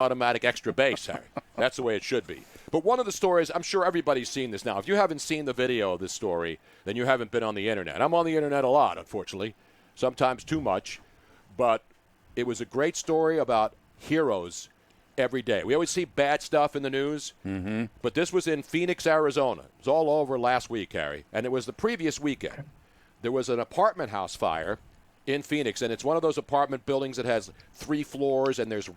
automatic extra base, Harry. That's the way it should be. But one of the stories, I'm sure everybody's seen this now. If you haven't seen the video of this story, then you haven't been on the internet. I'm on the internet a lot, unfortunately, sometimes too much. But it was a great story about heroes every day. We always see bad stuff in the news, but this was in Phoenix, Arizona. It was all over last week, Harry, and it was the previous weekend. There was an apartment house fire in Phoenix, and it's one of those apartment buildings that has 3 floors, and there's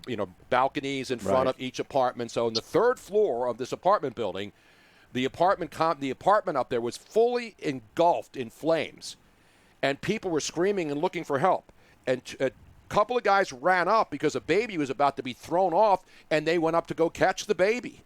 balconies in front of each apartment. So on the 3rd floor of this apartment building, the apartment up there was fully engulfed in flames, and people were screaming and looking for help. And a couple of guys ran up because a baby was about to be thrown off, and they went up to go catch the baby.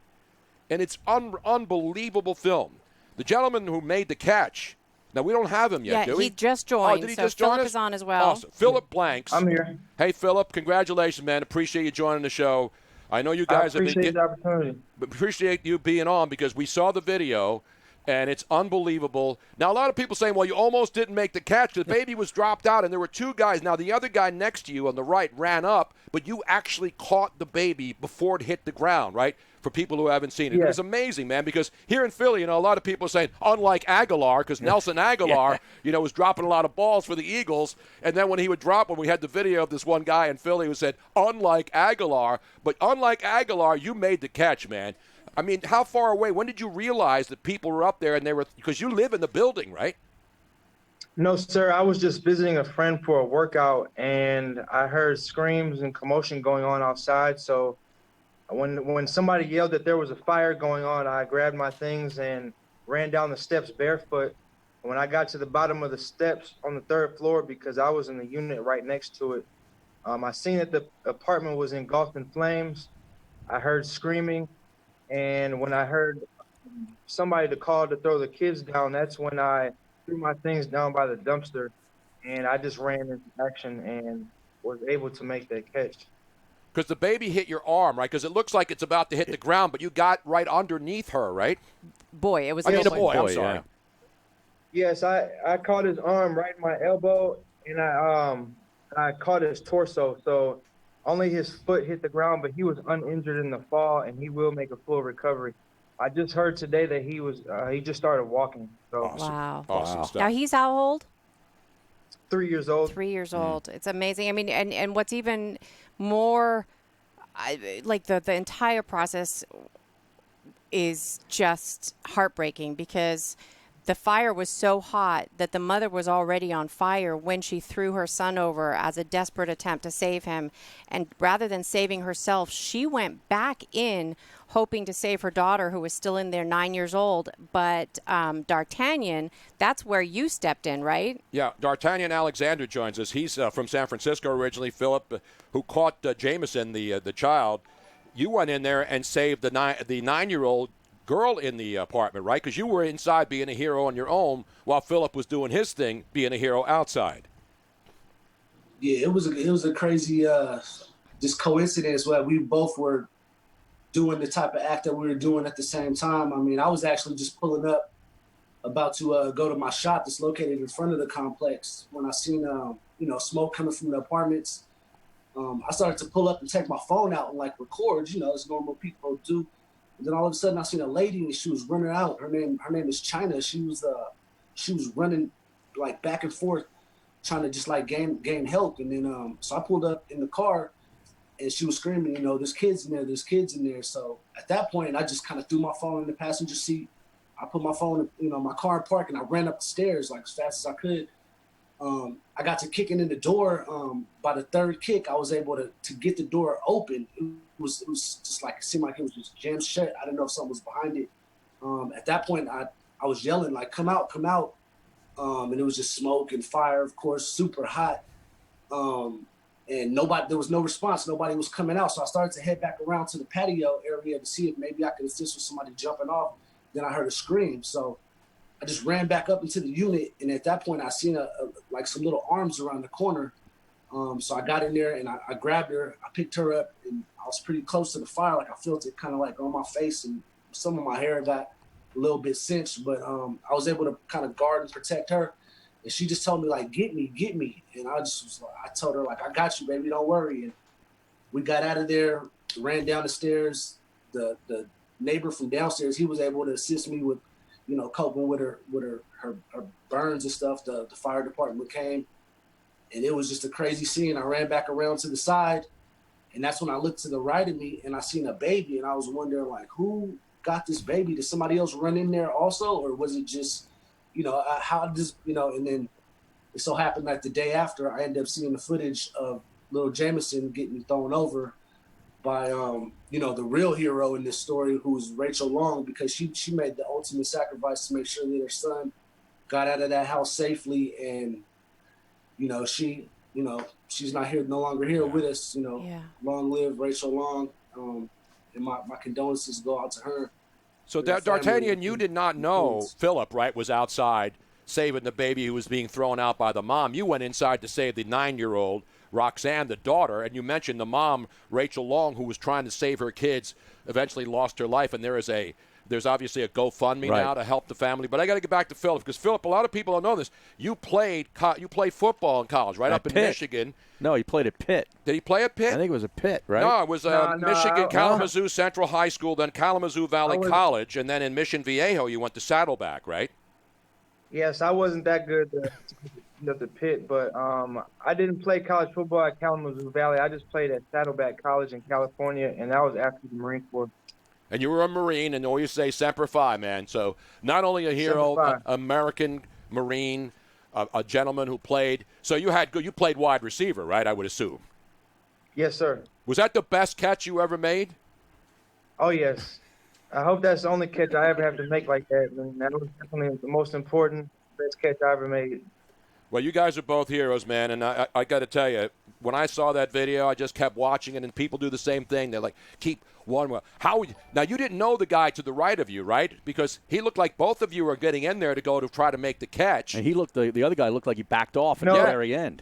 And it's unbelievable film. The gentleman who made the catch. Now, we don't have him yet, do we? Yeah, he just joined. Oh, did he so just join Phillip us? is on as well. Awesome. Phillip Blanks. I'm here. Hey, Phillip, congratulations, man. Appreciate you joining the show. I know you guys I appreciate the opportunity. appreciate you being on because we saw the video, and it's unbelievable. Now, a lot of people saying, well, you almost didn't make the catch. The baby was dropped out, and there were 2 guys. Now, the other guy next to you on the right ran up, but you actually caught the baby before it hit the ground, right? For people who haven't seen it. Yeah. It was amazing, man, because here in Philly, a lot of people are saying, unlike Aguilar, because Nelson Aguilar, was dropping a lot of balls for the Eagles, and then when he would drop, when we had the video of this one guy in Philly who said, unlike Aguilar, but unlike Aguilar, you made the catch, man. I mean, how far away, when did you realize that people were up there and they were, because you live in the building, right? No, sir. I was just visiting a friend for a workout, and I heard screams and commotion going on outside, so when somebody yelled that there was a fire going on, I grabbed my things and ran down the steps barefoot. When I got to the bottom of the steps on the 3rd floor, because I was in the unit right next to it, I seen that the apartment was engulfed in flames. I heard screaming, and when I heard somebody to call to throw the kids down, that's when I threw my things down by the dumpster, and I just ran into action and was able to make that catch. Because the baby hit your arm, right? Because it looks like it's about to hit the ground, but you got right underneath her, right? Boy, it was I mean, a a boy. I'm sorry. Yeah. Yes, I caught his arm right in my elbow, and I caught his torso. So only his foot hit the ground, but he was uninjured in the fall, and he will make a full recovery. I just heard today that he just started walking. So Awesome. Wow. Awesome stuff. Now, he's how old? 3 years old. 3 years old. It's amazing. I mean, and what's even more, like the entire process is just heartbreaking because the fire was so hot that the mother was already on fire when she threw her son over as a desperate attempt to save him. And rather than saving herself, she went back in hoping to save her daughter, who was still in there, 9 years old. But D'Artagnan, that's where you stepped in, right? Yeah, D'Artagnan Alexander joins us. He's from San Francisco originally. Phillip, who caught Jameson, the child. You went in there and saved the 9-year-old girl in the apartment, right? Because you were inside being a hero on your own while Phillip was doing his thing, being a hero outside. Yeah, it was a crazy just coincidence where we both were doing the type of act that we were doing at the same time. I mean, I was actually just pulling up, about to go to my shop that's located in front of the complex when I seen smoke coming from the apartments. I started to pull up and take my phone out and record, as normal people do. And then all of a sudden I seen a lady and she was running out. Her name is China. She was running back and forth, trying to just gain help. And then so I pulled up in the car and she was screaming, there's kids in there. So at that point I just kind of threw my phone in the passenger seat. I put my phone in my car in park and I ran up the stairs as fast as I could. I got to kicking in the door. By the 3rd kick, I was able to get the door open. It was just it seemed like it was just jammed shut. I didn't know if something was behind it. At that point, I was yelling come out, come out. And it was just smoke and fire, of course, super hot. And there was no response. Nobody was coming out. So I started to head back around to the patio area to see if maybe I could assist with somebody jumping off. Then I heard a scream. So I just ran back up into the unit, and at that point, I seen some little arms around the corner. So I got in there and I grabbed her. I picked her up, and I was pretty close to the fire. I felt it kind of on my face, and some of my hair got a little bit cinched. But I was able to kind of guard and protect her. And she just told me get me. And I just I told her I got you, baby, don't worry. And we got out of there. ran down the stairs. The neighbor from downstairs, he was able to assist me with, coping with her burns and stuff. The fire department came, and it was just a crazy scene. I ran back around to the side, and that's when I looked to the right of me and I seen a baby, and I was wondering, like, who got this baby? Did somebody else run in there also, or was it just, how does, and then it so happened that the day after I ended up seeing the footage of little Jameson getting thrown over by, the real hero in this story, who's Rachel Long, because she made the ultimate sacrifice to make sure that her son got out of that house safely. And, she's not here, no longer here with us, Long live Rachel Long. And my condolences go out to her. So D'Artagnan, you did not know Phillip, right, was outside saving the baby who was being thrown out by the mom. You went inside to save the 9-year-old, Roxanne, the daughter, and you mentioned the mom, Rachel Long, who was trying to save her kids, eventually lost her life, and there's obviously a GoFundMe now to help the family. But I got to get back to Phillip, because Phillip, a lot of people don't know this. You played football in college, right, up in Michigan. No, he played at Pitt. Did he play at Pitt? I think it was a Pitt, right? No, it was Michigan, Kalamazoo Central High School, then Kalamazoo Valley College, and then in Mission Viejo you went to Saddleback, right? Yes, I wasn't that good at the Pitt, but I didn't play college football at Kalamazoo Valley. I just played at Saddleback College in California, and that was after the Marine Corps. And you were a Marine, and always say Semper Fi, man. So not only a hero, American Marine, a gentleman who played. So you played wide receiver, right? I would assume. Yes, sir. Was that the best catch you ever made? Oh yes. I hope that's the only catch I ever have to make like that. And that was definitely the most important, best catch I ever made. Well, you guys are both heroes, man, and I got to tell you, when I saw that video, I just kept watching it, and people do the same thing. They're like, keep one. Now, you didn't know the guy to the right of you, right? Because he looked like both of you were getting in there to try to make the catch. And the other guy looked like he backed off at the very end.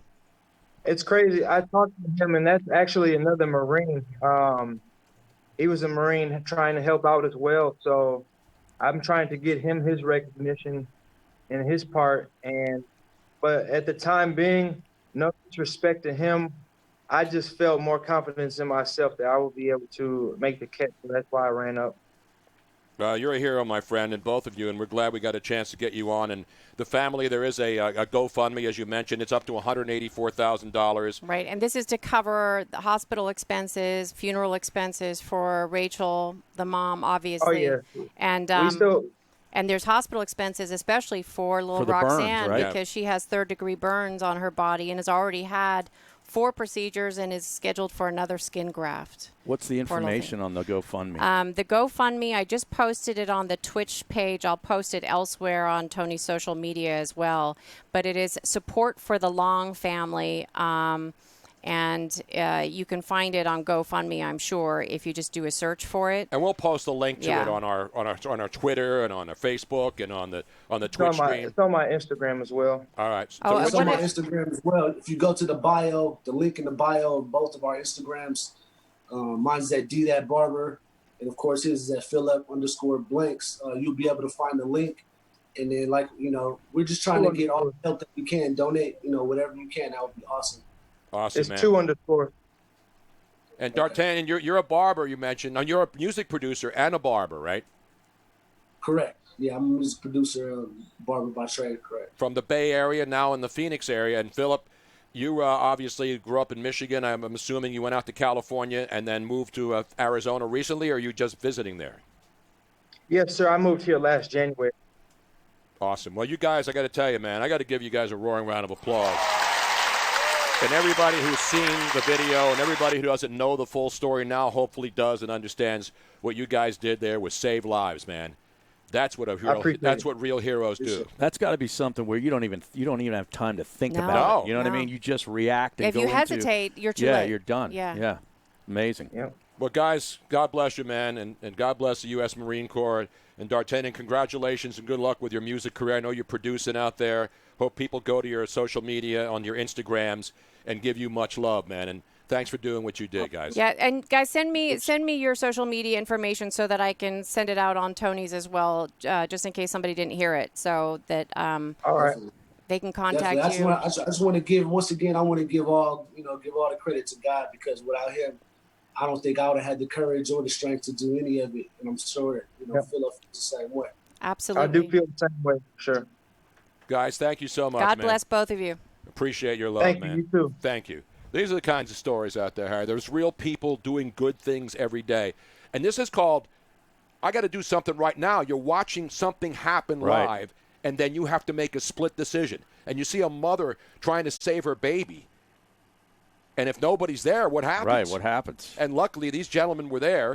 It's crazy. I talked to him, and that's actually another Marine. He was a Marine trying to help out as well. So I'm trying to get him his recognition in his part. But at the time being, no disrespect to him, I just felt more confidence in myself that I would be able to make the catch. So that's why I ran up. You're a hero, my friend, and both of you, and we're glad we got a chance to get you on. And the family, there is a GoFundMe, as you mentioned. It's up to $184,000. Right, and this is to cover the hospital expenses, funeral expenses for Rachel, the mom, obviously. Oh, yeah. And there's hospital expenses, especially for little burns, Roxanne, right? because she has third-degree burns on her body and has already had 4 procedures and is scheduled for another skin graft. What's the information on the GoFundMe? The GoFundMe, I just posted it on the Twitch page. I'll post it elsewhere on Tony's social media as well. But it is support for the Long family. And you can find it on GoFundMe, I'm sure, if you just do a search for it. And we'll post a link to it on our Twitter and on our Facebook and on the Twitch stream. It's on my Instagram as well. All right. So it's on my Instagram as well. If you go to the bio, the link in the bio of both of our Instagrams, mine's at DThatBarber, and of course his is at Phillip_blanks. You'll be able to find the link. And then, we're just trying to get all the help that we can. Donate, whatever you can. That would be awesome. Awesome, it's man. 2_. And D'Artagnan, you're a barber, you mentioned. Now, you're a music producer and a barber, right? Correct. Yeah, I'm a music producer, barber by trade, correct. From the Bay Area, now in the Phoenix area. And Phillip, you obviously grew up in Michigan. I'm assuming you went out to California and then moved to Arizona recently, or are you just visiting there? Yes, sir. I moved here last January. Awesome. Well, you guys, I got to tell you, man, I got to give you guys a roaring round of applause. And everybody who's seen the video and everybody who doesn't know the full story now hopefully does and understands what you guys did there was save lives, man. That's what what real heroes do. That's got to be something where you don't even have time to think about it. You know what I mean? You just react and if you hesitate, you're too late. Yeah, you're done. Yeah. Amazing. Yeah. Well, guys, God bless you, man, and God bless the U.S. Marine Corps. And D'Artagnan, congratulations and good luck with your music career. I know you're producing out there. Hope people go to your social media, on your Instagrams, and give you much love, man. And thanks for doing what you did, guys. Yeah, and guys, send me your social media information so that I can send it out on Tony's as well, just in case somebody didn't hear it, so that all right, they can contact you. I just want to give, once again, I want to give all the credit to God, because without Him, I don't think I would have had the courage or the strength to do any of it. And I'm sure, Phillip feels the same way. Absolutely. I do feel the same way, for sure. Guys, thank you so much, God man. bless both of you. Appreciate your love, Thank man. you. You too. Thank you. These are the kinds of stories out there, Harry. There's real people doing good things every day. And this is called, I got to do something right now. You're watching something happen live, and then you have to make a split decision. And you see a mother trying to save her baby. And if nobody's there, what happens? Right, what happens? And luckily, these gentlemen were there.